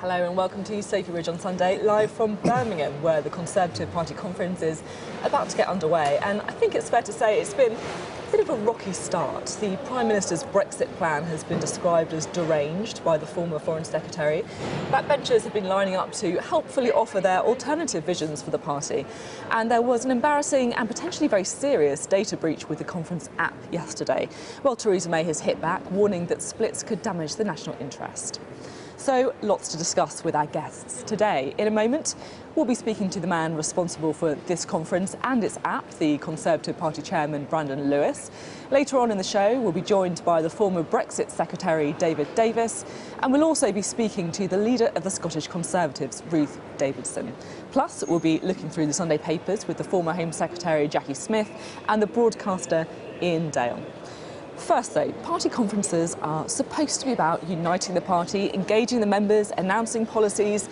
Hello and welcome to Sophy Ridge on Sunday, live from Birmingham, where the Conservative Party conference is about to get underway. And I think it's fair to say it's been a bit of a rocky start. The Prime Minister's Brexit plan has been described as deranged by the former Foreign Secretary. Backbenchers have been lining up to helpfully offer their alternative visions for the party. And there was an embarrassing and potentially very serious data breach with the conference app yesterday. Well, Theresa May has hit back, warning that splits could damage the national interest. So, lots to discuss with our guests today. In a moment, we'll be speaking to the man responsible for this conference and its app, the Conservative Party chairman, Brandon Lewis. Later on in the show, we'll be joined by the former Brexit Secretary, David Davis, and we'll also be speaking to the leader of the Scottish Conservatives, Ruth Davidson. Plus, we'll be looking through the Sunday papers with the former Home Secretary, Jackie Smith, and the broadcaster, Ian Dale. First though, party conferences are supposed to be about uniting the party, engaging the members, announcing policies.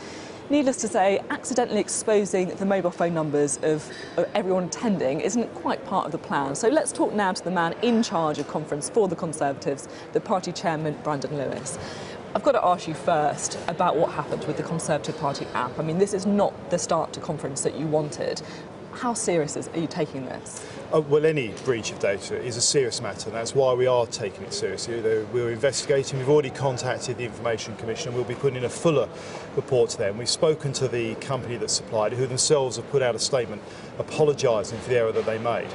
Needless to say, accidentally exposing the mobile phone numbers of everyone attending isn't quite part of the plan. So let's talk now to the man in charge of conference for the Conservatives, the party chairman, Brandon Lewis. I've got to ask you first about what happened with the Conservative Party app. I mean, this is not the start to conference that you wanted. How serious are you taking this? Well, any breach of data is a serious matter, and that's why we are taking it seriously. We're investigating. We've already contacted the Information Commission, and we'll be putting in a fuller report to them. We've spoken to the company that supplied it, who themselves have put out a statement apologising for the error that they made.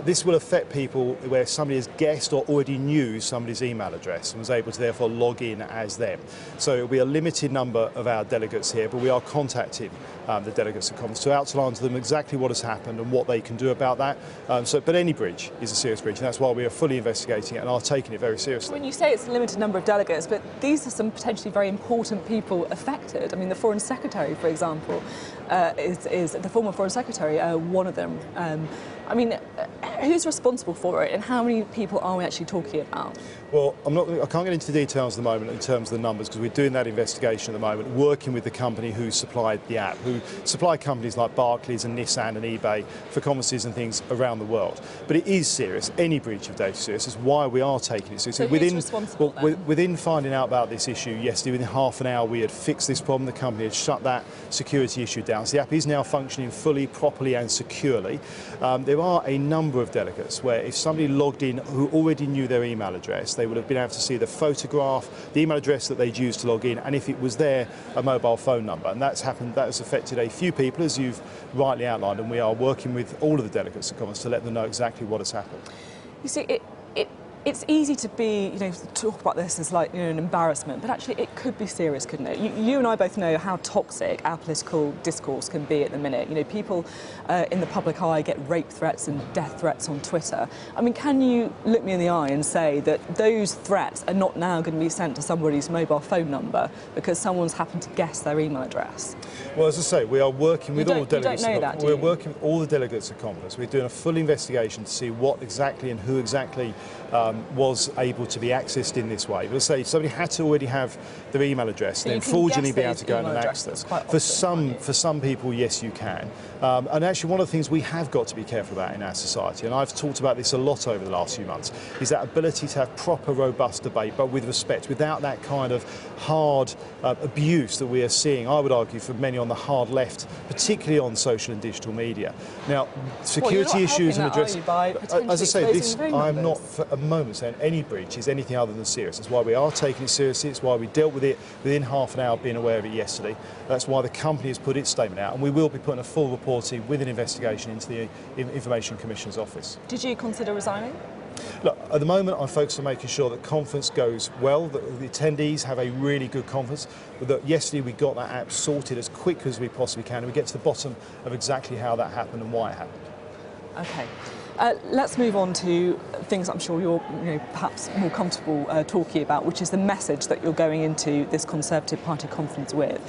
This will affect people where somebody has guessed or already knew somebody's email address and was able to therefore log in as them. So it will be a limited number of our delegates here, but we are contacting the delegates at conference to outline to them exactly what has happened and what they can do about that. But any breach is a serious breach, and that's why we are fully investigating it and are taking it very seriously. When you say it's a limited number of delegates, but these are some potentially very important people affected. I mean, the Foreign Secretary, for example, is the former Foreign Secretary, one of them. I mean, who's responsible for it, and how many people are we actually talking about? Well, I can't get into the details at the moment in terms of the numbers, because we're doing that investigation at the moment, working with the company who supplied the app, who supply companies like Barclays and Nissan and eBay for conferences and things around the world. But it is serious. Any breach of data is serious. It's why we are taking it seriously. So who's responsible then? Within finding out about this issue yesterday, within half an hour we had fixed this problem. The company had shut that security issue down. So the app is now functioning fully, properly and securely. There are a number of delegates where if somebody logged in who already knew their email address, they would have been able to see the photograph, the email address that they'd used to log in, and if it was there, a mobile phone number. And that's happened. That has affected a few people, as you've rightly outlined, and we are working with all of the delegates at conference to let them know exactly what has happened. You see, it's easy to talk about this as like, an embarrassment, but actually it could be serious, couldn't it? You and I both know how toxic our political discourse can be at the minute. People in the public eye get rape threats and death threats on Twitter. I mean, can you look me in the eye and say that those threats are not now going to be sent to somebody's mobile phone number because someone's happened to guess their email address? Well, as I say, we are working with all the delegates. You don't know that, do you? We're working with all the delegates at conference. We're doing a full investigation to see what exactly and who exactly was able to be accessed in this way. But as I say, somebody had to already have their email address, then fraudulently be able to go and access them. For some people, yes, you can. And actually, one of the things we have got to be careful about in our society, and I've talked about this a lot over the last few months, is that ability to have proper, robust debate, but with respect, without that kind of hard abuse that we are seeing, I would argue, for many on the hard left, particularly on social and digital media. Now, security issues and address. As I say, I'm not for a moment saying any breach is anything other than serious. That's why we are taking it seriously. It's why we dealt with it within half an hour, being aware of it yesterday. That's why the company has put its statement out, and we will be putting a full report in with an investigation into the Information Commissioner's office. Did you consider resigning? Look, at the moment I'm focused on making sure that conference goes well, that the attendees have a really good conference, but that yesterday we got that app sorted as quick as we possibly can, and we get to the bottom of exactly how that happened and why it happened. Okay. Let's move on to things I'm sure you're perhaps more comfortable talking about, which is the message that you're going into this Conservative Party conference with.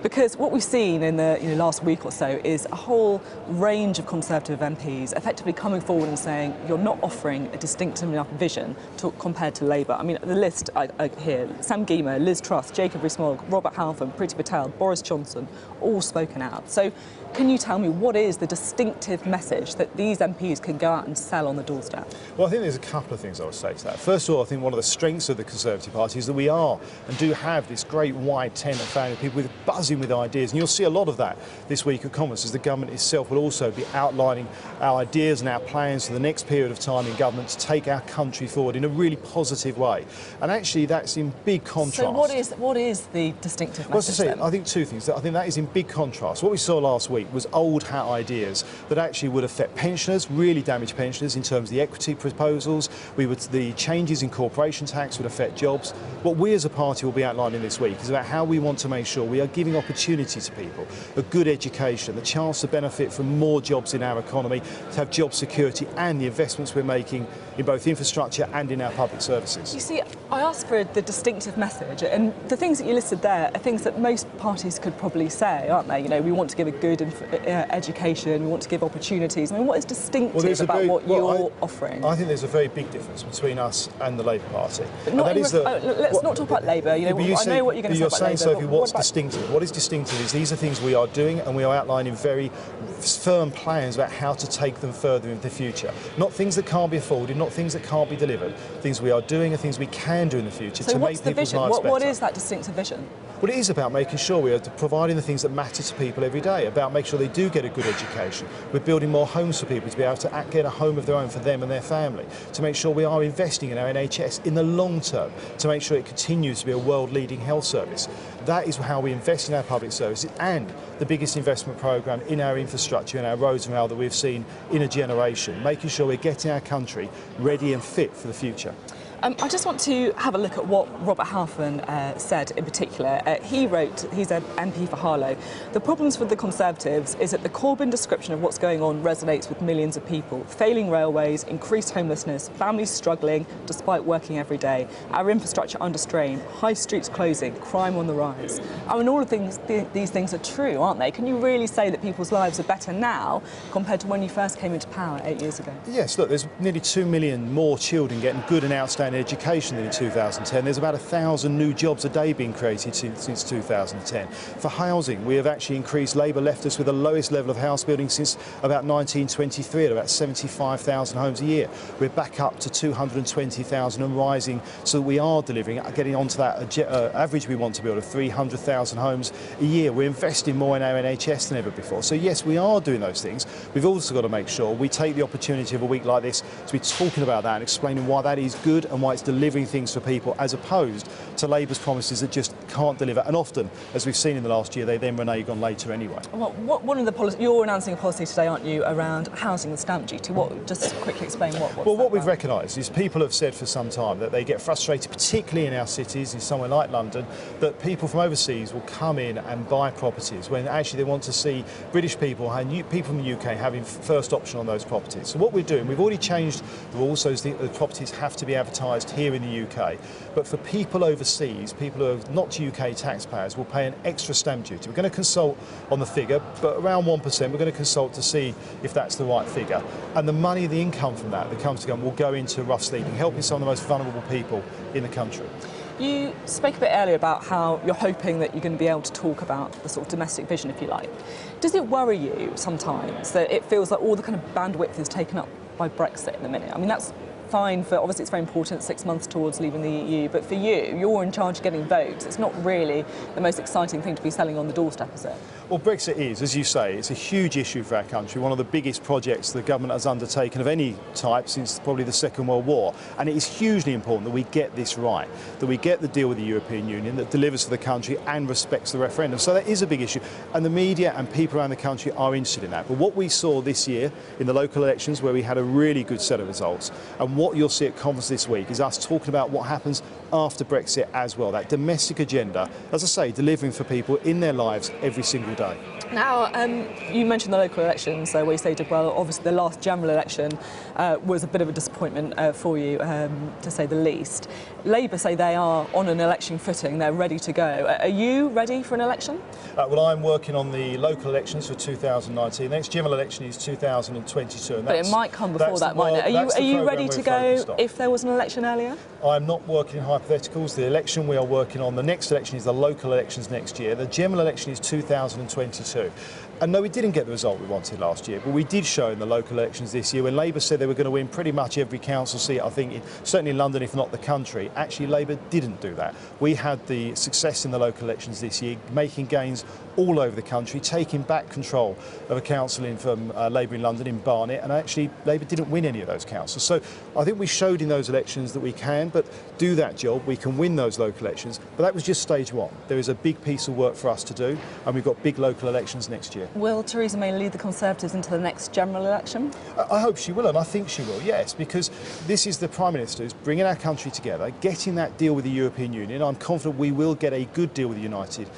Because what we've seen in the last week or so is a whole range of Conservative MPs effectively coming forward and saying you're not offering a distinctive enough vision compared to Labour. I mean, the list I hear, Sam Gyimah, Liz Truss, Jacob Rees-Mogg, Robert Halfon, Priti Patel, Boris Johnson, all spoken out. So can you tell me what is the distinctive message that these MPs can go out and sell on the doorstep? Well, I think there's a couple of things I would say to that. First of all, I think one of the strengths of the Conservative Party is that we are and do have this great wide tent of family people buzzing with ideas, and you'll see a lot of that this week at Commons, as the government itself will also be outlining our ideas and our plans for the next period of time in government to take our country forward in a really positive way. And actually that's in big contrast. So what is the distinctive message? Well, as I say, I think two things. I think that is in big contrast. What we saw last week was old hat ideas that actually would affect pensioners, really damage pensioners in terms of the equity proposals. The changes in corporation tax would affect jobs. What we as a party will be outlining this week is about how we want to make sure we are giving opportunity to people, a good education, the chance to benefit from more jobs in our economy, to have job security, and the investments we're making in both infrastructure and in our public services. You see, I asked for the distinctive message, and the things that you listed there are things that most parties could probably say, aren't they? You know, we want to give a good education, we want to give opportunities. I mean, what is distinctive about what you're offering? I think there's a very big difference between us and the Labour Party. But not let's not talk about Labour. You know, I know what you're going to say about Labour. You're saying, Sophie, what's distinctive? What is distinctive is these are things we are doing, and we are outlining very firm plans about how to take them further into the future. Not things that can't be afforded, not things that can't be delivered. Things we are doing and things we can do in the future to make people's lives better. What is that distinctive vision? Well, it is about making sure we are providing the things that matter to people every day, about making sure they do get a good education. We're building more homes for people to be able to get a home of their own for them and their family, to make sure we are investing in our NHS in the long term, to make sure it continues to be a world-leading health service. That is how we invest in our public services, and the biggest investment programme in our infrastructure and our roads and rail that we've seen in a generation, making sure we're getting our country ready and fit for the future. I just want to have a look at what Robert Halfon said in particular. He wrote, he's an MP for Harlow, the problems for the Conservatives is that the Corbyn description of what's going on resonates with millions of people. Failing railways, increased homelessness, families struggling despite working every day, our infrastructure under strain, high streets closing, crime on the rise. I mean, all of these things are true, aren't they? Can you really say that people's lives are better now compared to when you first came into power 8 years ago? Yes, look, there's nearly 2 million more children getting good and outstanding education than in 2010. There's about 1,000 new jobs a day being created since 2010. For housing, we have actually increased. Labour left us with the lowest level of house building since about 1923 at about 75,000 homes a year. We're back up to 220,000 and rising, so that we are delivering, getting onto that average we want to build of 300,000 homes a year. We're investing more in our NHS than ever before. So yes, we are doing those things. We've also got to make sure we take the opportunity of a week like this to be talking about that and explaining why that is good and why it's delivering things for people, as opposed to Labour's promises that just can't deliver. And often, as we've seen in the last year, they then renege on later anyway. Well, one of the you're announcing a policy today, aren't you, around housing and stamp duty? Just quickly explain what we've recognised is people have said for some time that they get frustrated, particularly in our cities, in somewhere like London, that people from overseas will come in and buy properties when actually they want to see British people and people from the UK having first option on those properties. So what we're doing, we've already changed the rules so the properties have to be advertised here in the UK, but for people overseas, people who are not UK taxpayers will pay an extra stamp duty. We're going to consult on the figure, but around 1%, we're going to consult to see if that's the right figure. And the money, the income from that comes to government will go into rough sleeping, helping some of the most vulnerable people in the country. You spoke a bit earlier about how you're hoping that you're going to be able to talk about the sort of domestic vision, if you like. Does it worry you sometimes that it feels like all the kind of bandwidth is taken up by Brexit in a minute? I mean, that's fine for, obviously it's very important, 6 months towards leaving the EU, but for you, you're in charge of getting votes. It's not really the most exciting thing to be selling on the doorstep, is it? Well, Brexit is, as you say, it's a huge issue for our country, one of the biggest projects the government has undertaken of any type since probably the Second World War. And it is hugely important that we get this right, that we get the deal with the European Union that delivers for the country and respects the referendum. So that is a big issue. And the media and people around the country are interested in that. But what we saw this year in the local elections, where we had a really good set of results, and what you'll see at conference this week is us talking about what happens after Brexit as well. That domestic agenda, as I say, delivering for people in their lives every single day. Now, you mentioned the local elections, where you say did well. Obviously, the last general election was a bit of a disappointment for you, to say the least. Labour say they are on an election footing, they're ready to go. Are you ready for an election? Well, I'm working on the local elections for 2019. The next general election is 2022. And but it might come before that, mightn't it? Are you ready to go if there was an election earlier? I'm not working in hypotheticals. The election we are working on, the next election is the local elections next year. The general election is 2022. And no, we didn't get the result we wanted last year, but we did show in the local elections this year when Labour said they were going to win pretty much every council seat, I think, certainly in London, if not the country. Actually, Labour didn't do that. We had the success in the local elections this year, making gains all over the country, taking back control of a council from Labour in London, in Barnet, and actually Labour didn't win any of those councils. So I think we showed in those elections that we can but do that job, we can win those local elections, but that was just stage one. There is a big piece of work for us to do, and we've got big local elections next year. Will Theresa May lead the Conservatives into the next general election? I hope she will, and I think she will, yes, because this is the Prime Minister who's bringing our country together, getting that deal with the European Union. I'm confident we will get a good deal with the United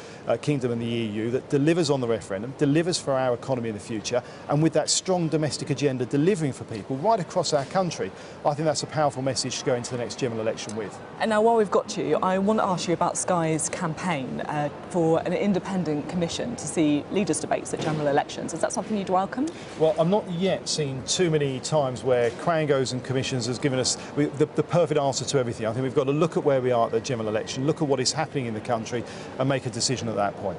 Kingdom and the EU that delivers on the referendum, delivers for our economy in the future, and with that strong domestic agenda delivering for people right across our country, I think that's a powerful message to go into the next general election with. And now, while we've got you, I want to ask you about Sky's campaign for an independent commission to see leaders' debates at general elections. Is that something you'd welcome? Well, I'm not yet seen too many times where Quangos and commissions has given us the perfect answer to everything. I think we've got to look at where we are at the general election, look at what is happening in the country, and make a decision at that point.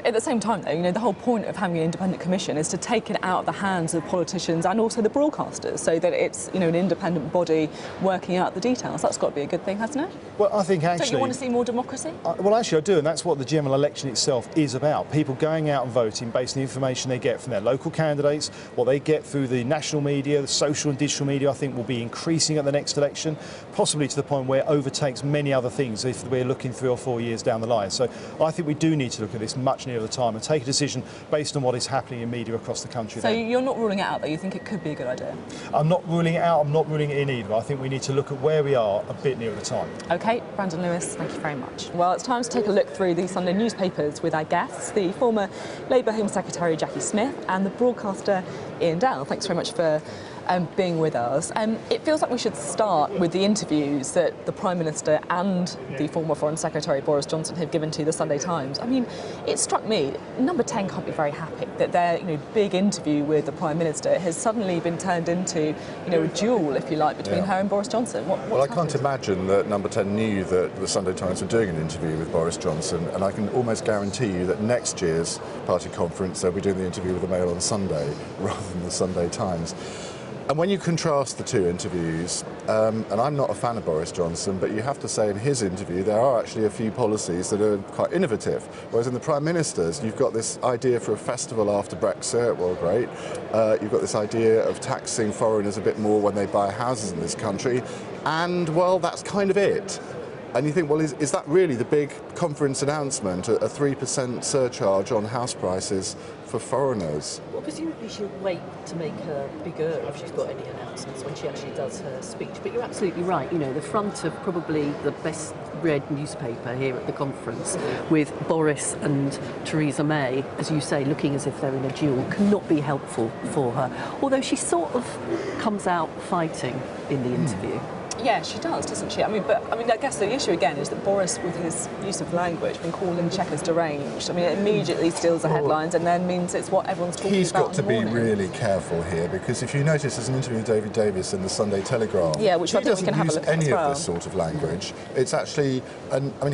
At the same time, though, you know, the whole point of having an independent commission is to take it out of the hands of politicians and also the broadcasters, so that it's, you know, an independent body working out the details. That's got to be a good thing, hasn't it? Well, I think actually... Don't you want to see more democracy? Well, actually I do, and that's what the general election itself is about. People going out and voting based on the information they get from their local candidates, what they get through the national media, the social and digital media, I think will be increasing at the next election, possibly to the point where it overtakes many other things if we're looking 3 or 4 years down the line. So I think we do need to look at this much nearer the time and take a decision based on what is happening in media across the country. So you're not ruling it out, though? You think it could be a good idea? I'm not ruling it out, I'm not ruling it in either. I think we need to look at where we are a bit nearer the time. OK, Brandon Lewis, thank you very much. Well, it's time to take a look through the Sunday newspapers with our guests, the former Labour Home Secretary Jackie Smith and the broadcaster Ian Dell. Thanks very much for being with us. It feels like we should start with the interviews that the Prime Minister and the former Foreign Secretary Boris Johnson have given to the Sunday Times. I mean, it struck me, Number 10 can't be very happy that their big interview with the Prime Minister has suddenly been turned into a duel, if you like, between her and Boris Johnson. Well, I can't imagine that Number 10 knew that the Sunday Times were doing an interview with Boris Johnson, and I can almost guarantee you that next year's party conference they'll be doing the interview with the Mail on Sunday rather than the Sunday Times. And when you contrast the two interviews, and I'm not a fan of Boris Johnson, but you have to say in his interview there are actually a few policies that are quite innovative. Whereas in the Prime Minister's, you've got this idea for a festival after Brexit, well, great. You've got this idea of taxing foreigners a bit more when they buy houses in this country, and, well, that's kind of it. And you think, well, is that really the big conference announcement, a 3% surcharge on house prices for foreigners? Well, presumably she'll wait to make her bigger if she's got any announcements when she actually does her speech. But you're absolutely right. You know, the front of probably the best read newspaper here at the conference, with Boris and Theresa May, as you say, looking as if they're in a duel, cannot be helpful for her. Although she sort of comes out fighting in the interview. Yeah, she does, doesn't she? I guess the issue again is that Boris, with his use of language, been calling Chequers deranged. I mean, it immediately steals the headlines and then means it's what everyone's talking He's about. got to be really careful here, because if you notice, there's an interview with David Davis in the Sunday Telegraph. Yeah, which I think we can have a look at as well. He doesn't use any of this sort of language. It's actually,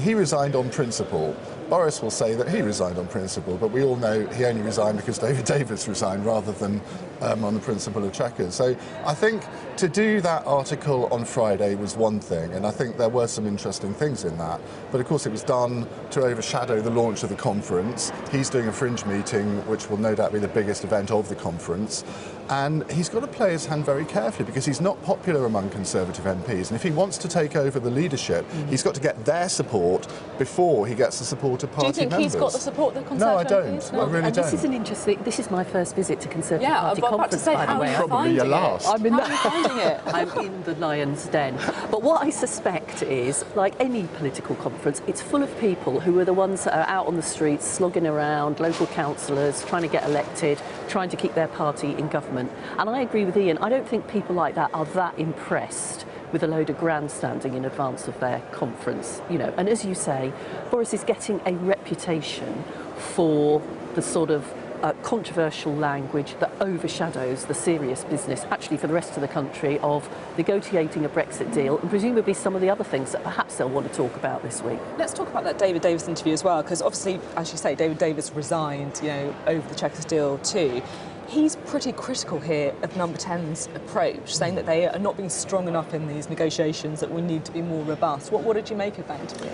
he resigned on principle. Boris will say that he resigned on principle, but we all know he only resigned because David Davis resigned rather than on the principle of Chequers. So I think to do that article on Friday was one thing, and I think there were some interesting things in that. But of course it was done to overshadow the launch of the conference. He's doing a fringe meeting, which will no doubt be the biggest event of the conference. And he's got to play his hand very carefully, because he's not popular among Conservative MPs. And if he wants to take over the leadership, he's got to get their support before he gets the support of party members. Do you think he's got the support of the Conservative MPs? No, I don't. I really don't. This is an interesting... This is my first visit to Conservative Party conference, by the way. Probably your last. I'm finding it. I'm in the lion's den. But what I suspect is, like any political conference, it's full of people who are the ones that are out on the streets, slogging around, local councillors, trying to get elected, trying to keep their party in government. And I agree with Ian, I don't think people like that are that impressed with a load of grandstanding in advance of their conference, And as you say, Boris is getting a reputation for the sort of controversial language that overshadows the serious business, actually for the rest of the country, of negotiating a Brexit deal and presumably some of the other things that perhaps they'll want to talk about this week. Let's talk about that David Davis interview as well, because obviously, as you say, David Davis resigned, over the Chequers deal too. He's pretty critical here of Number 10's approach, saying that they are not being strong enough in these negotiations, that we need to be more robust. What did you make of that interview?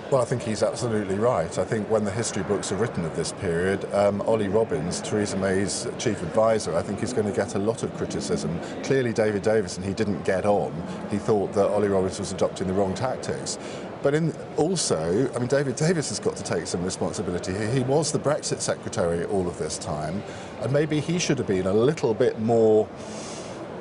Well, I think he's absolutely right. I think when the history books are written of this period, Ollie Robbins, Theresa May's chief advisor, I think is going to get a lot of criticism. Clearly, David Davis and he didn't get on. He thought that Ollie Robbins was adopting the wrong tactics. But also, David Davis has got to take some responsibility here. He was the Brexit secretary all of this time, and maybe he should have been a little bit more,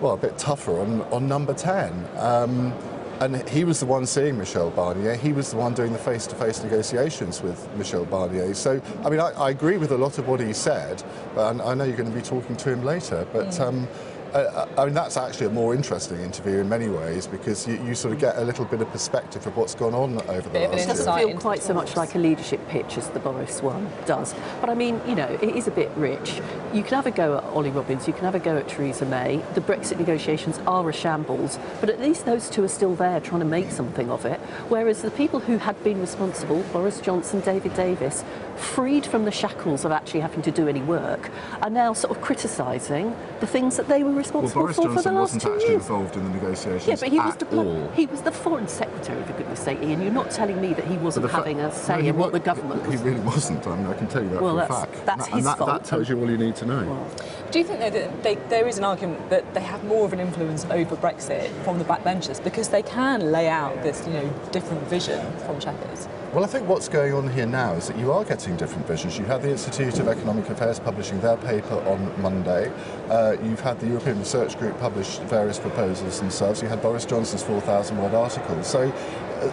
a bit tougher on Number 10. And he was the one seeing Michel Barnier. He was the one doing the face-to-face negotiations with Michel Barnier. So, I agree with a lot of what he said, but I know you're going to be talking to him later. But that's actually a more interesting interview in many ways, because you sort of get a little bit of perspective of what's gone on over the last year. It doesn't feel quite so much like a leadership pitch as the Boris one does. But it is a bit rich. You can have a go at Ollie Robbins, you can have a go at Theresa May. The Brexit negotiations are a shambles, but at least those two are still there trying to make something of it. Whereas the people who had been responsible, Boris Johnson, David Davis, freed from the shackles of actually having to do any work, are now sort of criticising the things that they were responsible for the last 2 years. Boris Johnson wasn't actually involved in the negotiations but he was the foreign secretary, for goodness sake, Ian. You're not telling me that he wasn't having a say in what the government was. He really wasn't. I can tell you that for a fact. That's his fault. That tells you all you need to know. Well, do you think that there is an argument that they have more of an influence over Brexit from the backbenchers because they can lay out this, different vision from Chequers? Well, I think what's going on here now is that you are getting different visions. You had the Institute of Economic Affairs publishing their paper on Monday. You've had the European Research Group publish various proposals themselves. You had Boris Johnson's 4,000-word article. So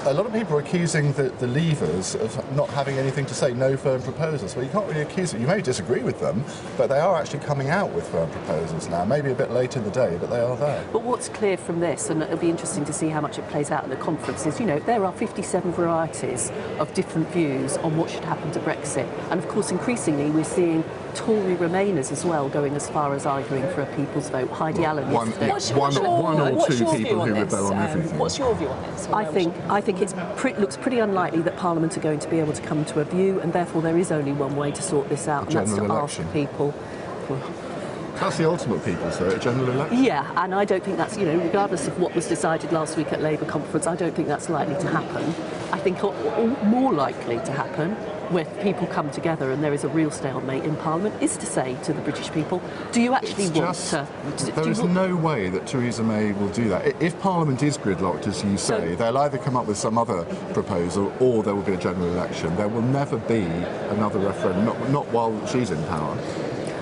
a lot of people are accusing the Leavers of not having anything to say, no firm proposals. Well, you can't really accuse them. You may disagree with them, but they are actually coming out with firm proposals now. Maybe a bit late in the day, but they are there. But what's clear from this, and it'll be interesting to see how much it plays out at the conference, is, there are 57 varieties of different views on what should happen to Brexit. And of course, increasingly, we're seeing Tory Remainers as well going as far as arguing for a people's vote. Heidi Allen yesterday. One or two people who rebel on everything. What's your view on this? I think it looks pretty unlikely that Parliament are going to be able to come to a view, and therefore there is only one way to sort this out, and that's to ask people. That's the ultimate people's vote, a general election. Yeah, and I don't think that's, regardless of what was decided last week at Labour conference, I don't think that's likely to happen. I think more likely to happen, where people come together and there is a real stalemate in Parliament, is to say to the British people, do you actually want to... There is no way that Theresa May will do that. If Parliament is gridlocked, as you say, they'll either come up with some other proposal or there will be a general election. There will never be another referendum, not while she's in power.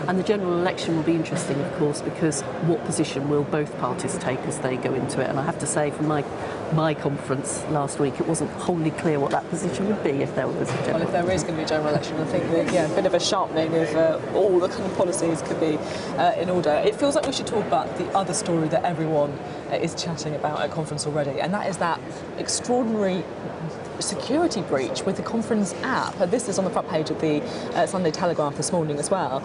And the general election will be interesting, of course, because what position will both parties take as they go into it? And I have to say, from my conference last week, it wasn't wholly clear what that position would be if there was a general. Well, if there is going to be a general election, I think that, a bit of a sharpening of all the kind of policies could be in order. It feels like we should talk about the other story that everyone is chatting about at conference already, and that is that extraordinary security breach with the conference app. This is on the front page of the Sunday Telegraph this morning as well.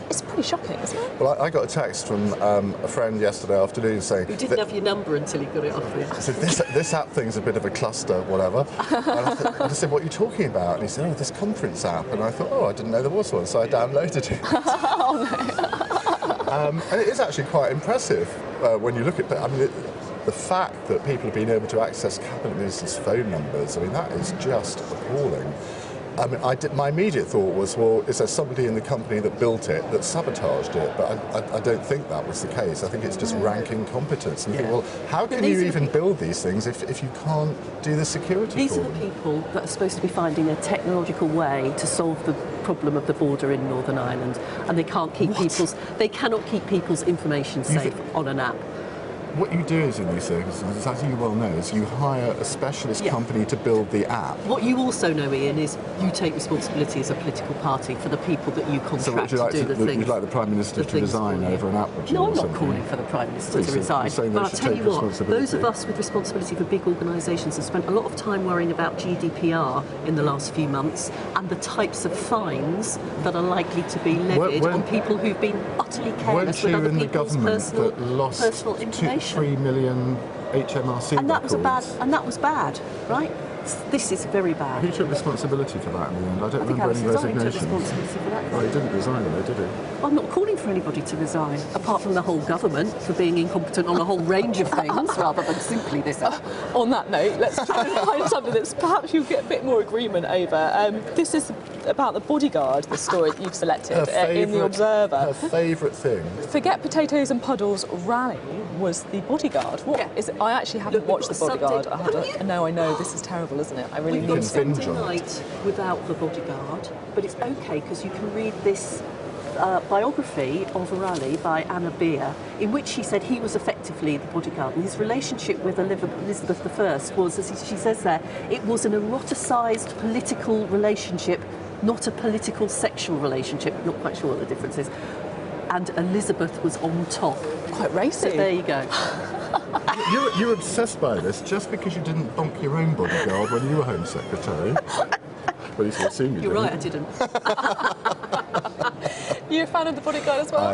It's pretty shocking, isn't it? Well, I got a text from a friend yesterday afternoon saying... You didn't have your number until he got it off you. I said, this app thing's a bit of a cluster, whatever. And I said, what are you talking about? And he said, this conference app. And I thought, I didn't know there was one, so I downloaded it. Oh, no. And it is actually quite impressive when you look at it. The fact that people have been able to access cabinet ministers' phone numbers, that is just appalling. My immediate thought was, well, is there somebody in the company that built it that sabotaged it? But I don't think that was the case. I think it's just rank incompetence. And you think, well, how can you even build these things if you can't do the security for These are them? the people that are supposed to be finding a technological way to solve the problem of the border in Northern Ireland, and they cannot keep people's information safe on an app. what you do is in these circumstances, as you well know, is you hire a specialist company to build the app. What you also know, Ian, is you take responsibility as a political party for the people that you contract So would you like to do the things. You'd like the Prime Minister to resign over an app? No, I'm not calling for the Prime Minister to resign. But I'll tell you what, those of us with responsibility for big organisations have spent a lot of time worrying about GDPR in the last few months and the types of fines that are likely to be levied on people who've been utterly careless with other people's personal information. 3 million HMRC and that records. was bad, right? This is very bad. Who took responsibility for that in the end? I don't remember any resignations. Took responsibility for that. Well, he didn't resign though, did he? I'm not calling for anybody to resign, apart from the whole government for being incompetent on a whole range of things, rather than simply this. On that note, let's try and find something that's perhaps you'll get a bit more agreement over. This is about the bodyguard, the story that you've selected in The Observer. Her favourite thing. Forget Potatoes and Puddles rally was the bodyguard. What is it? I actually haven't watched the bodyguard. I know this is terrible, isn't it? I really need to. Sunday night without the bodyguard, but it's okay because you can read this biography of Raleigh by Anna Beer, in which she said he was effectively the bodyguard. And his relationship with Elizabeth I was, as she says there, it was an eroticised political relationship, not a political sexual relationship. Not quite sure what the difference is. And Elizabeth was on top. Quite racy. So there you go. You're obsessed by this just because you didn't bonk your own bodyguard when you were Home Secretary. Well, you should assume you You're didn't. right, I didn't. You're a fan of the bodyguard as well?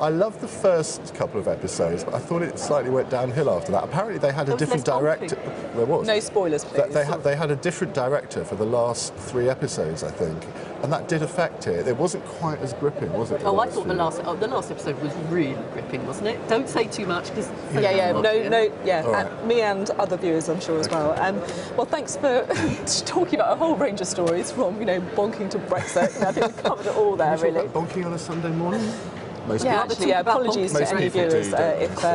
I love the first couple of episodes, but I thought it slightly went downhill after that. Apparently they had a different director. There was. No spoilers, please. They had a different director for the last 3 episodes, I think, and that did affect it. It wasn't quite as gripping, was it? I thought the last episode was really gripping, wasn't it? Don't say too much, because me and other viewers, I'm sure, as well. Well, thanks for talking about a whole range of stories, from bonking to Brexit. I think we've covered it all there, really. Bonking on a Sunday morning? Apologies to any viewers if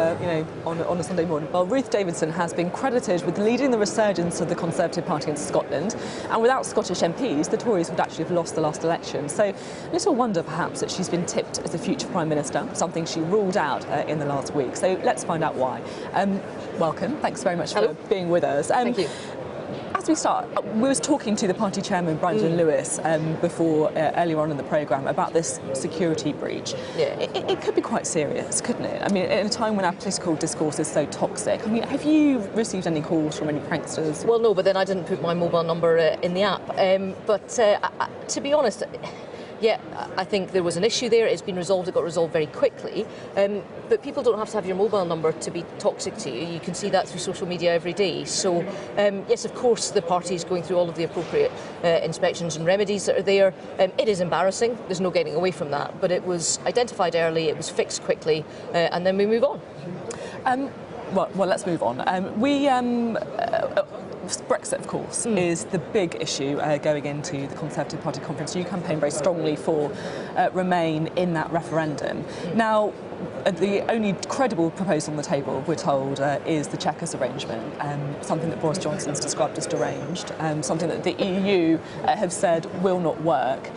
on a Sunday morning. Well, Ruth Davidson has been credited with leading the resurgence of the Conservative Party in Scotland, and without Scottish MPs, the Tories would actually have lost the last election. So, little wonder perhaps that she's been tipped as the future Prime Minister, something she ruled out in the last week. So let's find out why. Welcome. Thanks very much for being with us. Thank you. As we start, we was talking to the party chairman, Brandon Lewis, before earlier on in the programme about this security breach. Yeah. It could be quite serious, couldn't it? I mean, in a time when our political discourse is so toxic. I mean, have you received any calls from any pranksters? Well, no, but then I didn't put my mobile number in the app. But to be honest, yeah, I think there was an issue there. It's been resolved. It got resolved very quickly. But people don't have to have your mobile number to be toxic to you. You can see that through social media every day. So, yes, of course, the party is going through all of the appropriate inspections and remedies that are there. It is embarrassing. There's no getting away from that. But it was identified early. It was fixed quickly. And then we move on. Well, let's move on. Brexit, of course, is the big issue going into the Conservative Party conference. You campaign very strongly for Remain in that referendum. Now, the only credible proposal on the table, we're told, is the Chequers arrangement, something that Boris Johnson's described as deranged, something that the EU have said will not work.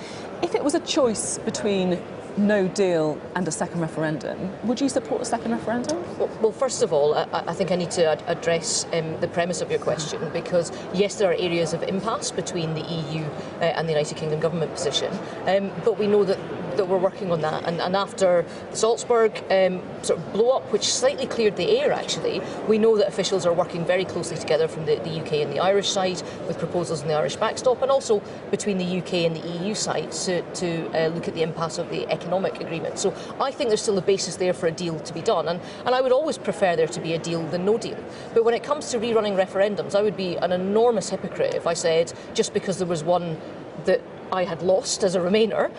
If it was a choice between no deal and a second referendum, would you support a second referendum? Well, first of all, I think I need to address the premise of your question, because yes, there are areas of impasse between the EU and the United Kingdom government position, but we know that we're working on that, and after the Salzburg sort of blow up, which slightly cleared the air actually, we know that officials are working very closely together from the UK and the Irish side with proposals on the Irish backstop, and also between the UK and the EU side to look at the impasse of the economic agreement. So I think there's still a basis there for a deal to be done, and I would always prefer there to be a deal than no deal. But when it comes to rerunning referendums, I would be an enormous hypocrite if I said just because there was one that I had lost as a Remainer,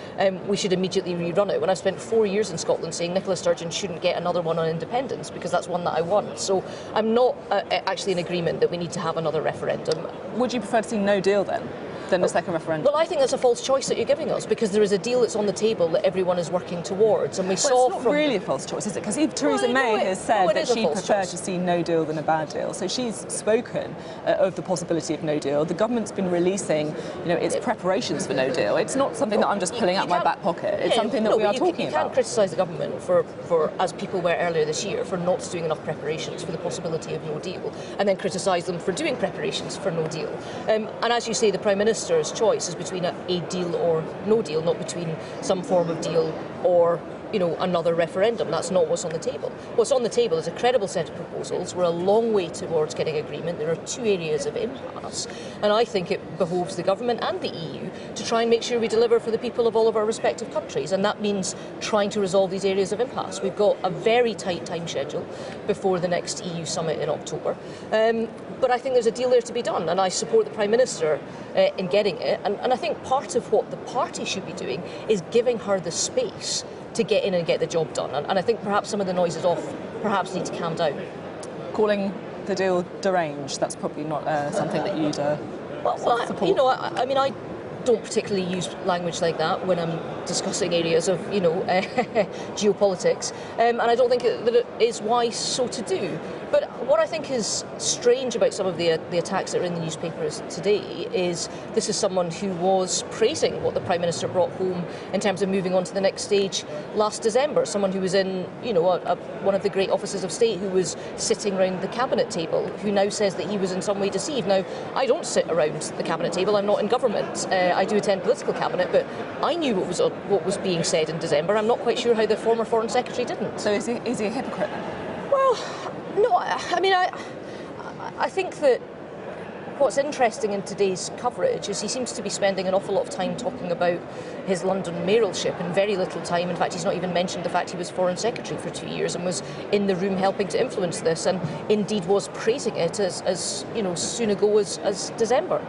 we should immediately rerun it, when I spent 4 years in Scotland saying Nicola Sturgeon shouldn't get another one on independence because that's one that I won. So I'm not actually in agreement that we need to have another referendum. Would you prefer to see no deal then? than a second referendum? Well, I think that's a false choice that you're giving us, because there is a deal that's on the table that everyone is working towards, and we saw it's not really a false choice, is it? Because Theresa May has said that she'd prefer to see no deal than a bad deal. So she's spoken of the possibility of no deal. The government's been releasing, its preparations for no deal. It's not something that I'm just pulling out my back pocket. It's something that we are talking about. You can't criticise the government for, as people were earlier this year, for not doing enough preparations for the possibility of no deal, and then criticise them for doing preparations for no deal. And as you say, the Prime Minister's choice is between a deal or no deal, not between some form of deal or another referendum. That's not what's on the table. What's on the table is a credible set of proposals. We're a long way towards getting agreement. There are 2 areas of impasse, and I think it behoves the government and the EU to try and make sure we deliver for the people of all of our respective countries, and that means trying to resolve these areas of impasse. We've got a very tight time schedule before the next EU summit in October, but I think there's a deal there to be done, and I support the Prime Minister in getting it, and I think part of what the party should be doing is giving her the space to get in and get the job done. And I think perhaps some of the noises off perhaps need to calm down. Calling the deal deranged, that's probably not something that you'd support. I mean, I don't particularly use language like that when I'm discussing areas of, geopolitics, and I don't think that it is wise so to do. But what I think is strange about some of the attacks that are in the newspapers today is this is someone who was praising what the Prime Minister brought home in terms of moving on to the next stage last December. Someone who was in, one of the great offices of state, who was sitting around the cabinet table, who now says that he was in some way deceived. Now, I don't sit around the cabinet table. I'm not in government. I do attend political cabinet, but I knew what was being said in December. I'm not quite sure how the former Foreign Secretary didn't. So is he a hypocrite? Well, no, I think that what's interesting in today's coverage is he seems to be spending an awful lot of time talking about his London mayoralship and very little time. In fact, he's not even mentioned the fact he was Foreign Secretary for 2 years and was in the room helping to influence this, and indeed was praising it as soon ago as December.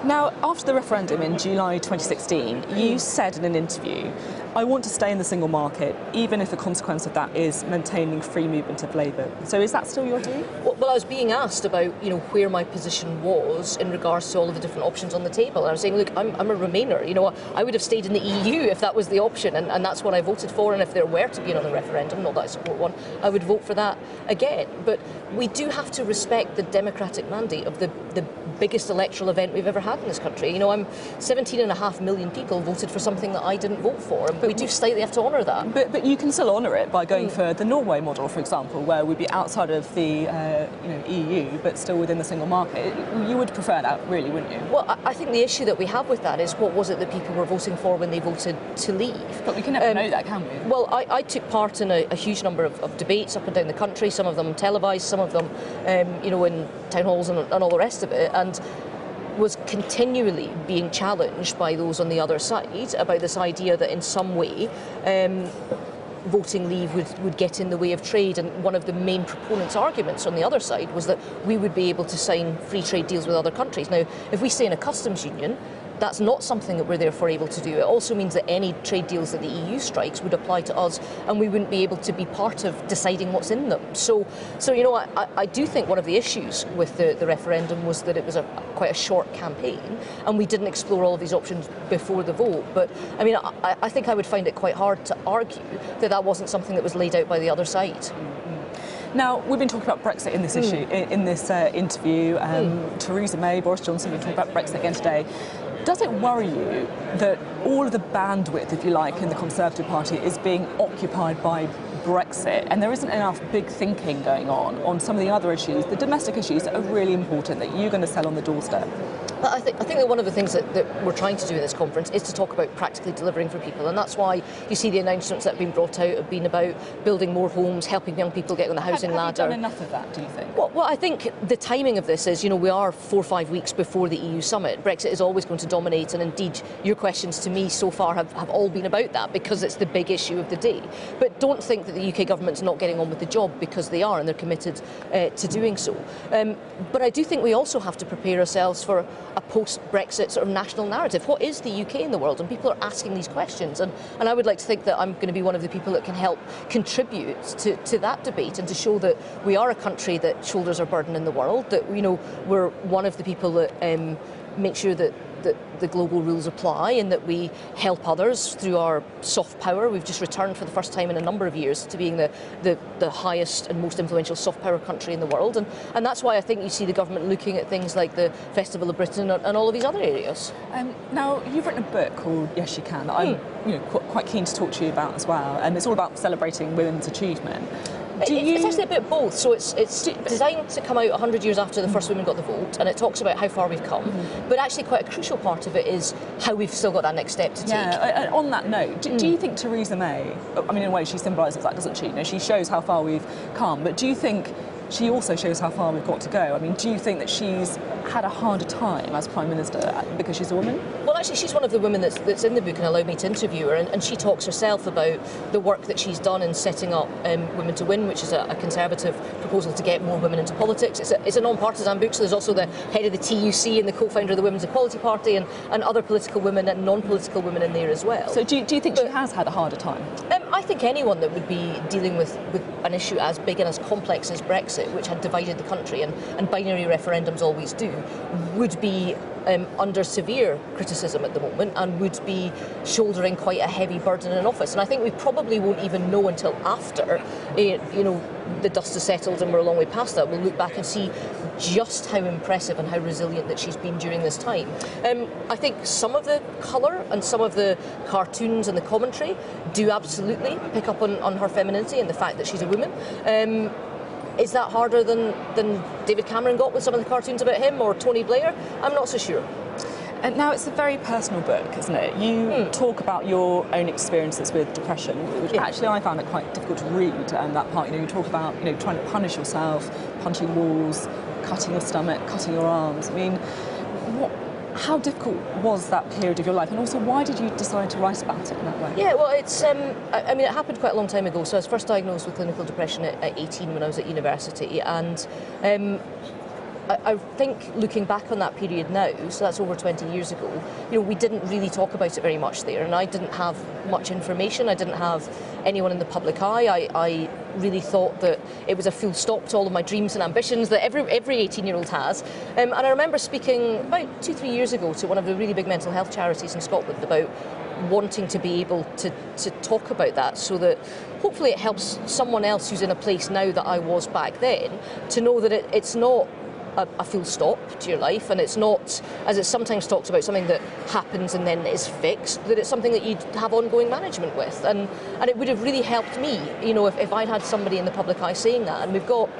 Now, after the referendum in July 2016, you said in an interview, I want to stay in the single market, even if the consequence of that is maintaining free movement of labour. So is that still your view? Well, I was being asked about, where my position was in regards to all of the different options on the table. And I was saying, look, I'm a Remainer. I would have stayed in the EU if that was the option, and that's what I voted for. And if there were to be another referendum, not that I support one, I would vote for that again. But we do have to respect the democratic mandate of the biggest electoral event we've ever had in this country. 17.5 million people voted for something that I didn't vote for. But we do slightly have to honour that. But you can still honour it by going for the Norway model, for example, where we'd be outside of the EU, but still within the single market. You would prefer that, really, wouldn't you? Well, I think the issue that we have with that is what was it that people were voting for when they voted to leave? But we can never know that, can we? Well, I took part in a huge number of debates up and down the country, some of them televised, some of them, in town halls and all the rest of it, and was continually being challenged by those on the other side about this idea that in some way voting leave would get in the way of trade. And one of the main proponents' arguments on the other side was that we would be able to sign free trade deals with other countries. Now, if we stay in a customs union, that's not something that we're therefore able to do. It also means that any trade deals that the EU strikes would apply to us, and we wouldn't be able to be part of deciding what's in them. So I do think one of the issues with the referendum was that it was quite a short campaign, and we didn't explore all of these options before the vote. But I mean, I think I would find it quite hard to argue that wasn't something that was laid out by the other side. Now, we've been talking about Brexit in this issue, in this interview. Theresa May, Boris Johnson, we've talked about Brexit again today. Does it worry you that all of the bandwidth, if you like, in the Conservative Party is being occupied by Brexit, and there isn't enough big thinking going on some of the other issues, the domestic issues that are really important, that you're going to sell on the doorstep? I think that one of the things that we're trying to do in this conference is to talk about practically delivering for people, and that's why you see the announcements that have been brought out have been about building more homes, helping young people get on the housing ladder. Have you done enough of that, do you think? Well, I think the timing of this is, we are 4 or 5 weeks before the EU summit. Brexit is always going to dominate, and indeed your questions to me so far have all been about that, because it's the big issue of the day. But don't think that the UK government's not getting on with the job, because they are, and they're committed to doing so. But I do think we also have to prepare ourselves for a post-Brexit sort of national narrative. What is the UK in the world? And people are asking these questions, and I would like to think that I'm going to be one of the people that can help contribute to that debate, and to show that we are a country that shoulders our burden in the world, that we're one of the people that make sure that the global rules apply and that we help others through our soft power. We've just returned for the first time in a number of years to being the highest and most influential soft power country in the world, and that's why I think you see the government looking at things like the Festival of Britain and all of these other areas. Now, you've written a book called Yes You Can that I'm quite keen to talk to you about as well, and it's all about celebrating women's achievement. It's actually a bit of both. So it's designed to come out 100 years after the first women got the vote, and it talks about how far we've come. But actually, quite a crucial part of it is how we've still got that next step to take. Yeah. On that note, do you think Theresa May? I mean, in a way, she symbolises that, doesn't she? She shows how far we've come. But do you think she also shows how far we've got to go? I mean, do you think that she's had a harder time as Prime Minister because she's a woman? Well, actually, she's one of the women that's in the book and allowed me to interview her, and she talks herself about the work that she's done in setting up Women to Win, which is a Conservative proposal to get more women into politics. It's a non-partisan book, so there's also the head of the TUC and the co-founder of the Women's Equality Party and other political women and non-political women in there as well. So do you think she has had a harder time? I think anyone that would be dealing with an issue as big and as complex as Brexit, which had divided the country, and binary referendums always do, would be under severe criticism at the moment and would be shouldering quite a heavy burden in office. And I think we probably won't even know until after the dust has settled and we're a long way past that. We'll look back and see just how impressive and how resilient that she's been during this time. I think some of the colour and some of the cartoons and the commentary do absolutely pick up on her femininity and the fact that she's a woman. Is that harder than David Cameron got with some of the cartoons about him, or Tony Blair? I'm not so sure. And now it's a very personal book, isn't it? You talk about your own experiences with depression, which actually I found it quite difficult to read. That part, you talk about trying to punish yourself, punching walls, cutting your stomach, cutting your arms. I mean, how difficult was that period of your life, and also why did you decide to write about it in that way? Yeah, well, it's I mean, it happened quite a long time ago. So I was first diagnosed with clinical depression at 18 when I was at university, and I think looking back on that period now, so that's over 20 years ago, we didn't really talk about it very much there, and I didn't have much information. I didn't have anyone in the public eye. I really thought that it was a full stop to all of my dreams and ambitions that every 18-year-old has. And I remember speaking about 2-3 years ago to one of the really big mental health charities in Scotland about wanting to be able to talk about that, so that hopefully it helps someone else who's in a place now that I was back then to know that it's not a full stop to your life, and it's not, as it sometimes talks about, something that happens and then is fixed, that it's something that you'd have ongoing management with. And it would have really helped me, if I'd had somebody in the public eye saying that. And we've got,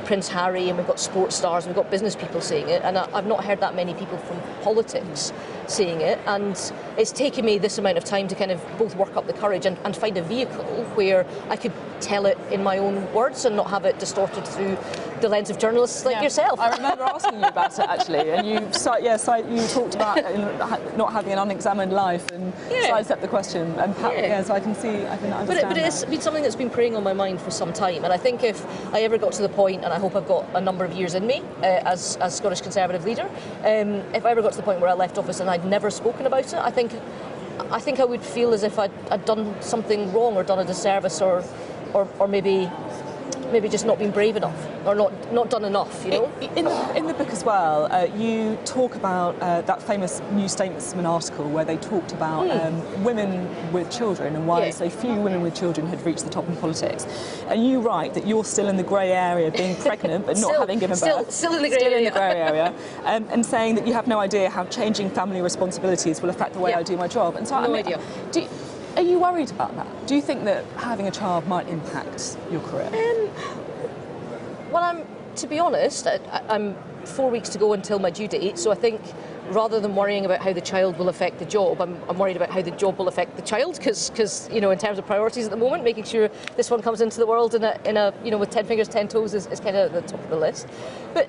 Prince Harry, and we've got sports stars, and we've got business people saying it, and I've not heard that many people from politics saying it. And it's taken me this amount of time to kind of both work up the courage and find a vehicle where I could tell it in my own words and not have it distorted through the lens of journalists like yourself. I remember asking you about it actually, and you talked about not having an unexamined life and sidestepped the question, and so I can understand. But it's been something that's been preying on my mind for some time, and I think if I ever got to the point, and I hope I've got a number of years in me as Scottish Conservative leader, if I ever got to the point where I left office and I'd never spoken about it, I think I would feel as if I'd done something wrong or done a disservice, or maybe just not been brave enough, or not done enough, In the book as well, you talk about that famous New Statesman article where they talked about women with children and why so few women with children had reached the top in politics. And you write that you're still in the grey area, being pregnant but not having given birth. Still in the grey area. And saying that you have no idea how changing family responsibilities will affect the way I do my job. And so no idea. Are you worried about that? Do you think that having a child might impact your career? Well, to be honest, I'm 4 weeks to go until my due date, so I think rather than worrying about how the child will affect the job, I'm worried about how the job will affect the child, because in terms of priorities at the moment, making sure this one comes into the world in a with 10 fingers, 10 toes is kind of at the top of the list. But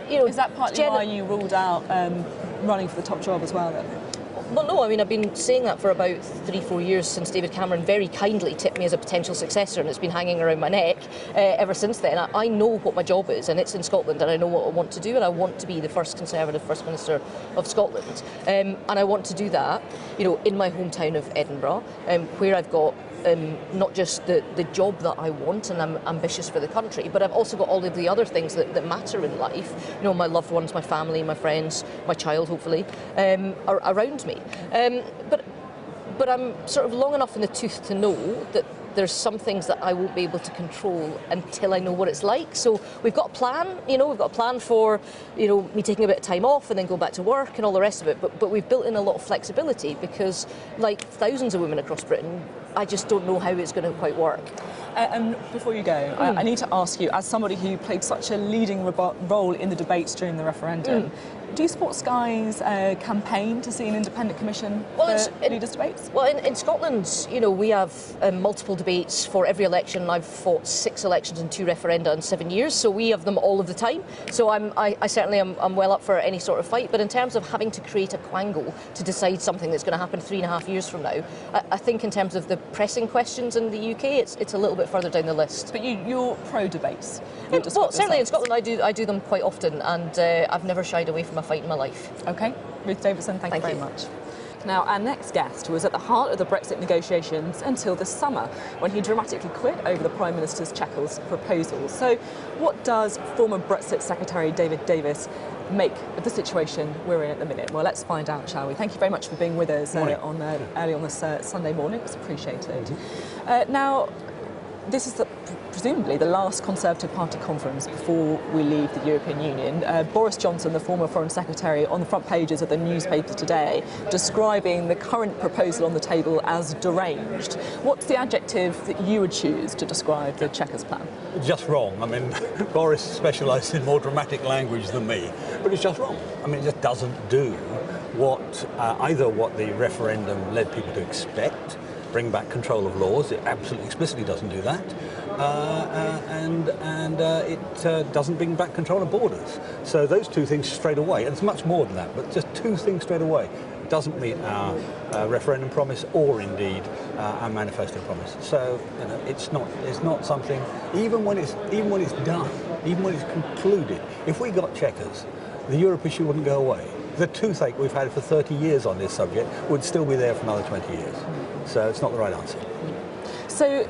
is that partly why you ruled out running for the top job as well, then? Well, no, I mean, I've been saying that for about 3-4 years since David Cameron very kindly tipped me as a potential successor, and it's been hanging around my neck ever since then. I know what my job is, and it's in Scotland, and I know what I want to do, and I want to be the first Conservative First Minister of Scotland. And I want to do that, in my hometown of Edinburgh, where I've got not just the job that I want and I'm ambitious for the country, but I've also got all of the other things that matter in life. You know, my loved ones, my family, my friends, my child, hopefully, are around me. But I'm sort of long enough in the tooth to know that there's some things that I won't be able to control until I know what it's like. So we've got a plan, you know, we've got a plan for, you know, me taking a bit of time off and then go back to work and all the rest of it. But we've built in a lot of flexibility because, like thousands of women across Britain, I just don't know how it's going to quite work. And before you go, I need to ask you, as somebody who played such a leading role in the debates during the referendum, do you support Sky's campaign to see an independent commission for leaders' debates? Well, in Scotland, you know, we have multiple debates for every election. I've fought 6 elections and 2 referenda in 7 years, so we have them all of the time. So I certainly am well up for any sort of fight. But in terms of having to create a quangle to decide something that's going to happen 3.5 years from now, I think in terms of the pressing questions in the UK, it's a little bit further down the list. But you're pro-debates? Well, certainly in Scotland I do them quite often, and I've never shied away from a fight in my life. OK. Ruth Davidson, thank you very much. Now, our next guest was at the heart of the Brexit negotiations until this summer, when he dramatically quit over the Prime Minister's Chequers proposal. So what does former Brexit Secretary David Davis make of the situation we're in at the minute? Well, let's find out, shall we? Thank you very much for being with us early on this Sunday morning. It's appreciated. Now, this is presumably the last Conservative Party conference before we leave the European Union. Boris Johnson, the former Foreign Secretary, on the front pages of the newspaper today, describing the current proposal on the table as deranged. What's the adjective that you would choose to describe the Chequers plan? Just wrong. I mean, Boris specialises in more dramatic language than me, but it's just wrong. I mean, it just doesn't do either what the referendum led people to expect, bring back control of laws. It absolutely explicitly doesn't do that, and it doesn't bring back control of borders. So those 2 things straight away, and it's much more than that, but just 2 things straight away. It doesn't meet our referendum promise, or indeed our manifesto promise. So you know, it's not something. Even when it's done, even when it's concluded, if we got Chequers, the Europe issue wouldn't go away. The toothache we've had for 30 years on this subject would still be there for another 20 years. So it's not the right answer. So,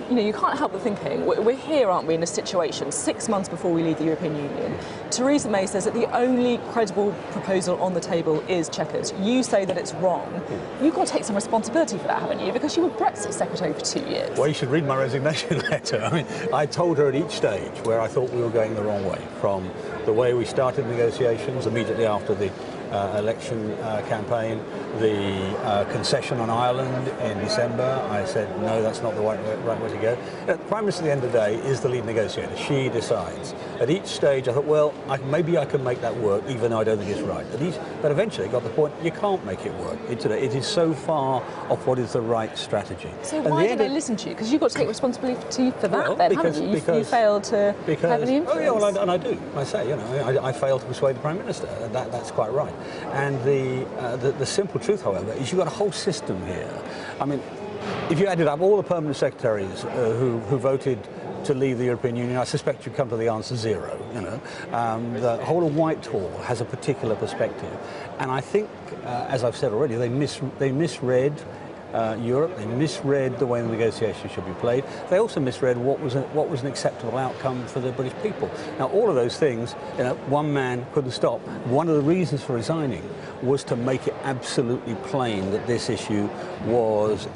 you know, you can't help but thinking, we're here, aren't we, in a situation 6 months before we leave the European Union. Theresa May says that the only credible proposal on the table is Chequers. You say that it's wrong. You've got to take some responsibility for that, haven't you? Because you were Brexit Secretary for 2 years. Well, you should read my resignation letter. I mean, I told her at each stage where I thought we were going the wrong way, from the way we started negotiations immediately after the election campaign, the concession on Ireland in December. I said, no, that's not the right way to go. The Prime Minister at the end of the day is the lead negotiator. She decides. At each stage I thought, well, maybe I can make that work, even though I don't think it's right. But eventually I got the point, you can't make it work. It is so far off what is the right strategy. So why did they listen to you? Because you've got to take responsibility for that, then, haven't you? You failed to have any influence. Oh, yeah, well, and I do. I say, you know, I failed to persuade the Prime Minister. That's quite right. And the simple truth, however, is you've got a whole system here. I mean, if you added up all the permanent secretaries who voted to leave the European Union, I suspect you'd come to the answer 0. You know, the whole of Whitehall has a particular perspective, and I think, as I've said already, they misread Europe. They misread the way the negotiations should be played. They also misread what was an acceptable outcome for the British people. Now, all of those things, you know, one man couldn't stop. One of the reasons for resigning was to make it absolutely plain that this issue was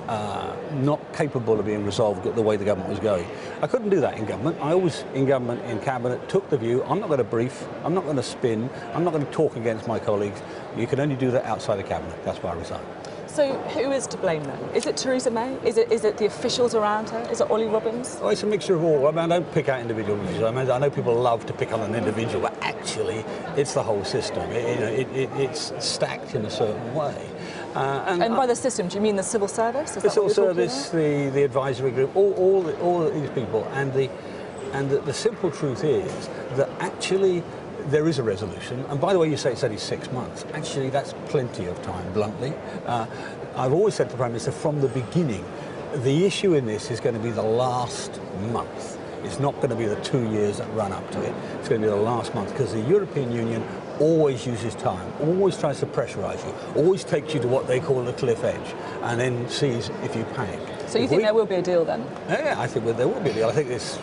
not capable of being resolved the way the government was going. I couldn't do that in government. I always, in government, in cabinet, took the view, I'm not going to brief, I'm not going to spin, I'm not going to talk against my colleagues. You can only do that outside the cabinet. That's why I resigned. So who is to blame then? Is it Theresa May? Is it the officials around her? Is it Ollie Robbins? Oh, it's a mixture of all. I mean, I don't pick out individuals. I mean, I know people love to pick on an individual, but actually, it's the whole system. It's stacked in a certain way. And by the system, do you mean the civil service? The civil service, the advisory group, all these people, and the simple truth is that actually there is a resolution, and by the way, you say it's only 6 months. Actually, that's plenty of time, bluntly. I've always said to the Prime Minister from the beginning, the issue in this is going to be the last month. It's not going to be the 2 years that run up to it. It's going to be the last month, because the European Union always uses time, always tries to pressurise you, always takes you to what they call the cliff edge, and then sees if you panic. So you think there will be a deal then? Yeah, I think there will be a deal. I think it's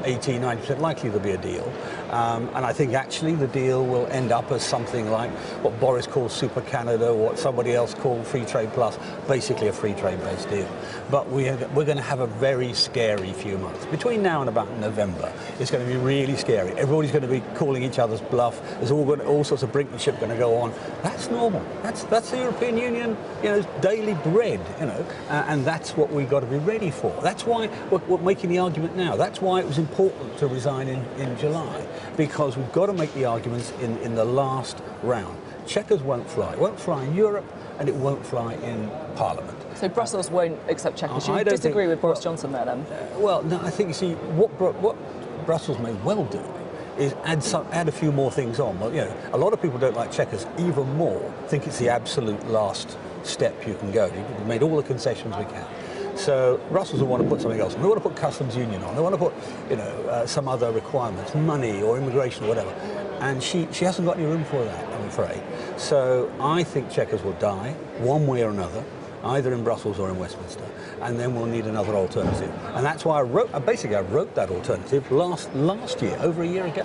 80–90% likely there'll be a deal. And I think actually the deal will end up as something like what Boris calls Super Canada, or what somebody else called Free Trade Plus, basically a free trade based deal. But we're going to have a very scary few months. Between now and about November, it's going to be really scary. Everybody's going to be calling each other's bluff. There's all sorts of brinkmanship going to go on. That's normal. That's the European Union, daily bread, and that's what we've got to be ready for. That's why we're making the argument now. That's why it was important to resign in July, because we've got to make the arguments in the last round. Chequers won't fly. It won't fly in Europe, and it won't fly in Parliament. So Brussels won't accept Chequers. You disagree with Boris Johnson there, then? Well, no, I think, you see, what Brussels may well do is add a few more things on. Well, a lot of people don't like Chequers even more, think it's the absolute last step you can go. We've made all the concessions we can. So Brussels will want to put something else on. They want to put customs union on. They want to put, some other requirements, money or immigration or whatever. And she hasn't got any room for that, I'm afraid. So I think Chequers will die one way or another, either in Brussels or in Westminster, and then we'll need another alternative. And that's why I wrote that alternative last year, over a year ago.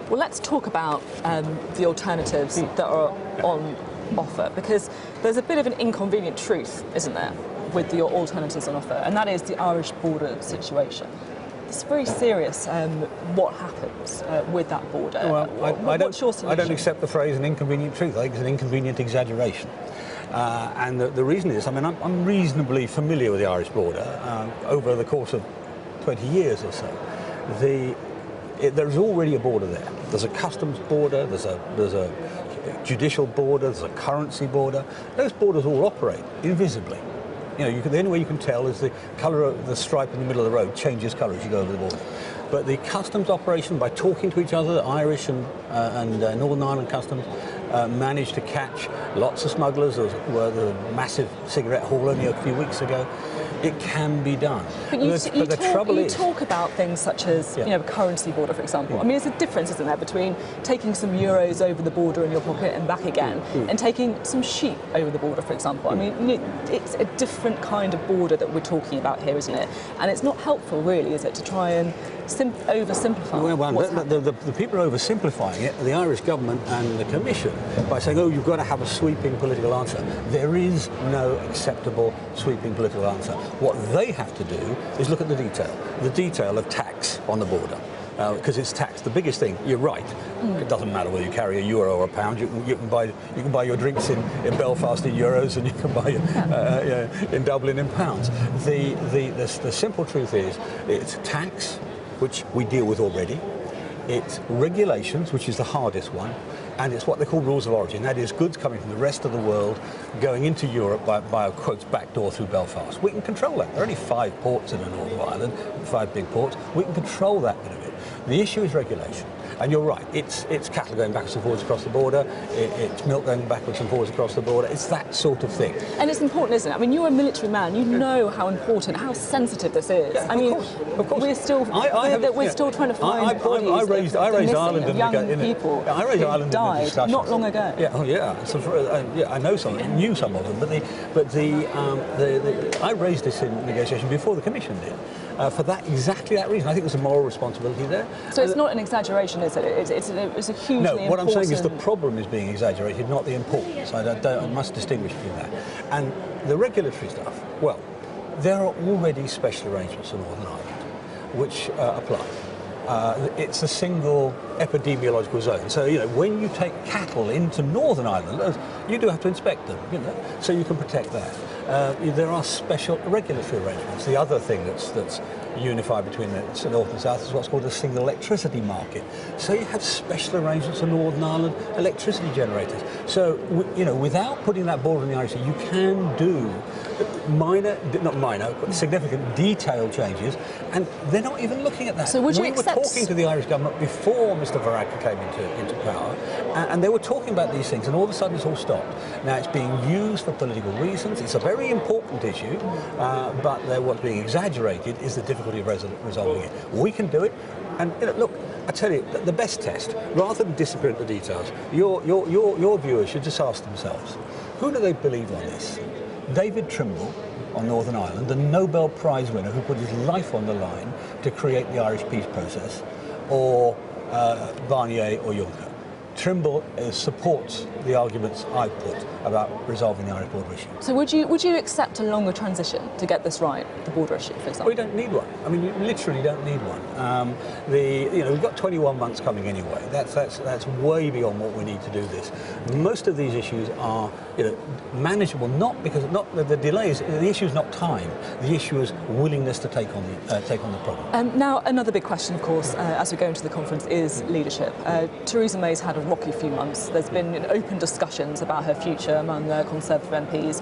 Well, let's talk about the alternatives that are on offer, because there's a bit of an inconvenient truth, isn't there, with your alternatives on offer, and that is the Irish border situation. It's very serious what happens with that border. Well, what's your solution? I don't accept the phrase an inconvenient truth. I think it's an inconvenient exaggeration. And the reason is, I'm reasonably familiar with the Irish border over the course of 20 years or so. There's already a border there. There's a customs border, there's a judicial border, there's a currency border. Those borders all operate invisibly. The only way you can tell is the colour of the stripe in the middle of the road changes colour as you go over the border. But the customs operation, by talking to each other, the Irish and Northern Ireland customs managed to catch lots of smugglers. There was a massive cigarette haul only a few weeks ago. It can be done. But you talk about things such as currency border, for example. There's a difference, isn't there, between taking some euros over the border in your pocket and back again, and taking some sheep over the border, for example. It's a different kind of border that we're talking about here, isn't it? And it's not helpful, really, is it, to try and oversimplify what's happening? The people are oversimplifying it, the Irish government and the Commission, by saying, oh, you've got to have a sweeping political answer. There is no acceptable sweeping political answer. What they have to do is look at the detail of tax on the border. Because it's tax. The biggest thing, you're right, it doesn't matter whether you carry a euro or a pound, you can buy your drinks in Belfast in euros, and you can buy in Dublin in pounds. The simple truth is, it's tax, which we deal with already, it's regulations, which is the hardest one, and it's what they call rules of origin. That is, goods coming from the rest of the world going into Europe by a quote back door through Belfast. We can control that. There are only 5 ports in the north of Ireland, 5 big ports. We can control that bit of it. The issue is regulation. And you're right, it's cattle going backwards and forwards across the border, it's milk going backwards and forwards across the border, it's that sort of thing. And it's important, isn't it? You're a military man, you know how important, how sensitive this is. Yeah, of course. We're still trying to find bodies I raised Ireland of young people who died not long ago. I know some, knew some of them, but I raised this in negotiation before the Commission did. For exactly that reason. I think there's a moral responsibility there. So it's not an exaggeration, is it? It's a hugely important... No, what I'm saying is the problem is being exaggerated, not the importance. I must distinguish between that. And the regulatory stuff, well, there are already special arrangements for Northern Ireland which apply. It's a single epidemiological zone. So, when you take cattle into Northern Ireland, you do have to inspect them, so you can protect that. There are special regulatory arrangements. The other thing that's unified between the north and south is what's called a single electricity market. So you have special arrangements for Northern Ireland electricity generators. So, without putting that border in the Irish Sea, you can do not minor, but significant detailed changes, and they're not even looking at that. So would you we accept... were talking to the Irish government before Mr Varadkar came into power, and they were talking about these things, and all of a sudden it's all stopped. Now it's being used for political reasons. It's a very important issue, but what's being exaggerated is the difficulty of resolving it. We can do it, and look, I tell you, the best test, rather than disappear into the details, your viewers should just ask themselves, who do they believe on this? David Trimble on Northern Ireland, the Nobel Prize winner who put his life on the line to create the Irish peace process, or Barnier or Juncker? Trimble supports the arguments I put about resolving the Irish border issue. So would you accept a longer transition to get this right, the border issue, for example? We don't need one. I mean, you literally don't need one. We've got 21 months coming anyway. That's way beyond what we need to do this. Most of these issues are manageable, not because the delays. The issue is not time. The issue is willingness to take on the problem. Now, another big question, of course, as we go into the conference, is leadership. Theresa May's had a rocky few months. There's been open discussions about her future among Conservative MPs.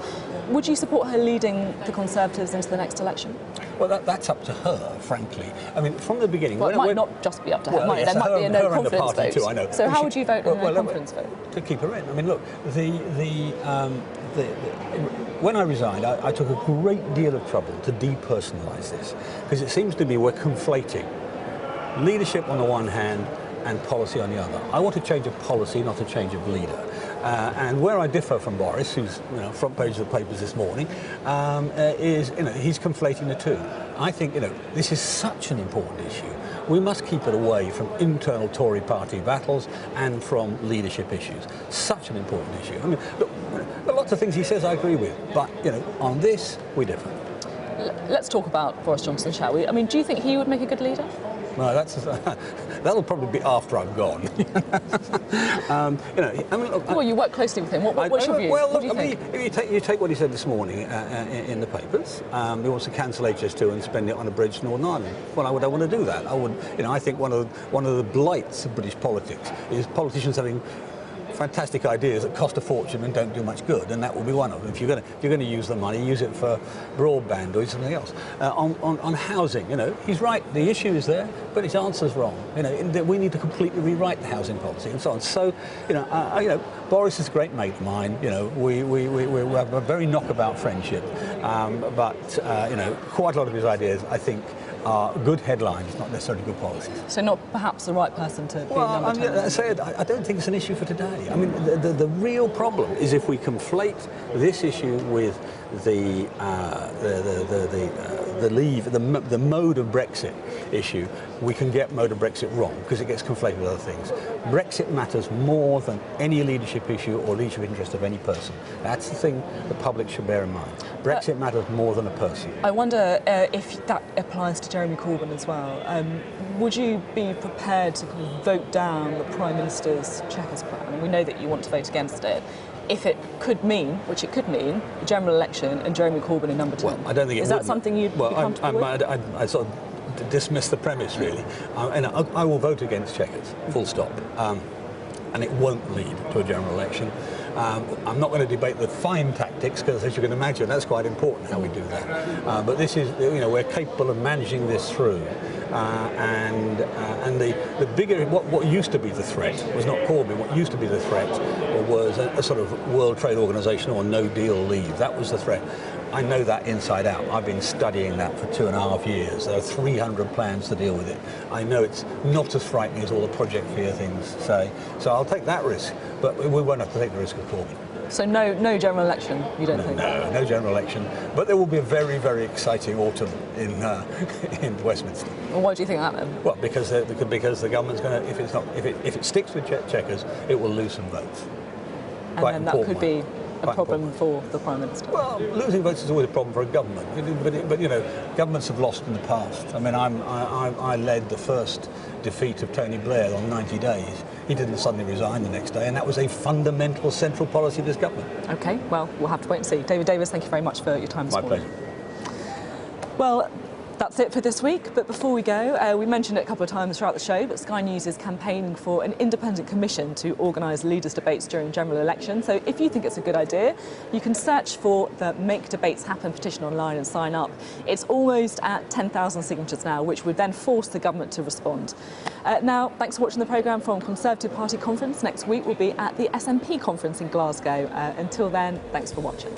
Would you support her leading the Conservatives into the next election? Well, that's up to her, frankly. I mean, from the beginning... Well, it might not just be up to her. Well, yes, there might be a no confidence vote. Too, I know. So how would you vote in a no confidence vote? To keep her in. I mean, look, when I resigned, I took a great deal of trouble to depersonalise this, because it seems to me we're conflating leadership on the one hand and policy on the other. I want a change of policy, not a change of leader. And where I differ from Boris, who's front page of the papers this morning, is he's conflating the two. I think this is such an important issue. We must keep it away from internal Tory party battles and from leadership issues. Such an important issue. I mean, look, lots of things he says I agree with, but on this we differ. Let's talk about Boris Johnson, shall we? I mean, do you think he would make a good leader? No, that'll probably be after I'm gone. Well, you work closely with him. What's your view? Well, look, what do you think? If you take what he said this morning in the papers, he wants to cancel HS2 and spend it on a bridge to Northern Ireland. Well, I don't want to do that. I think one of the blights of British politics is politicians having fantastic ideas that cost a fortune and don't do much good, and that will be one of them. If you're going to use the money, use it for broadband or something else. On housing, he's right. The issue is there, but his answer's wrong. We need to completely rewrite the housing policy and so on. So, Boris is a great mate of mine. We have a very knockabout friendship, but quite a lot of his ideas, I think, are good headlines, not necessarily good policies. So not perhaps the right person to be number 10? I don't think it's an issue for today. I mean, the real problem is if we conflate this issue with the mode of Brexit issue, we can get mode of Brexit wrong because it gets conflated with other things. Brexit matters more than any leadership issue or leadership interest of any person. That's the thing the public should bear in mind. Brexit matters more than a person. I wonder if that applies to Jeremy Corbyn as well. Would you be prepared to kind of vote down the Prime Minister's Chequers plan? We know that you want to vote against it. If it could mean, which it could mean, a general election and Jeremy Corbyn in number 10. Well, I don't think it Is that something you'd be comfortable with? I sort of dismiss the premise, really. And I will vote against Chequers, full stop. And it won't lead to a general election. I'm not going to debate the fine tactics because, as you can imagine, that's quite important how we do that. But this is, we're capable of managing this through. And the bigger, what used to be the threat was not Corbyn. What used to be the threat was a sort of World Trade Organization or no deal leave. That was the threat. I know that inside out. I've been studying that for 2.5 years. There are 300 plans to deal with it. I know it's not as frightening as all the Project Fear things say. So I'll take that risk, but we won't have to take the risk of Corbyn. So no general election, you don't think? No general election. But there will be a very, very exciting autumn in Westminster. Well, why do you think that then? Well, because the government's going to, if it sticks with Chequers, it will lose some votes. And then that could be a problem for the Prime Minister. Well, losing votes is always a problem for a government, but governments have lost in the past. I mean, I led the first defeat of Tony Blair on 90 days. He didn't suddenly resign the next day, and that was a fundamental central policy of this government. OK, well, we'll have to wait and see. David Davis, thank you very much for your time this morning. My pleasure. Well, That's it for this week, but before we go, we mentioned it a couple of times throughout the show, but Sky News is campaigning for an independent commission to organise leaders' debates during general election. So if you think it's a good idea, you can search for the Make Debates Happen petition online and sign up. It's almost at 10,000 signatures now, which would then force the government to respond. Now, thanks for watching the programme from Conservative Party Conference. Next week we'll be at the SNP conference in Glasgow. Until then, thanks for watching.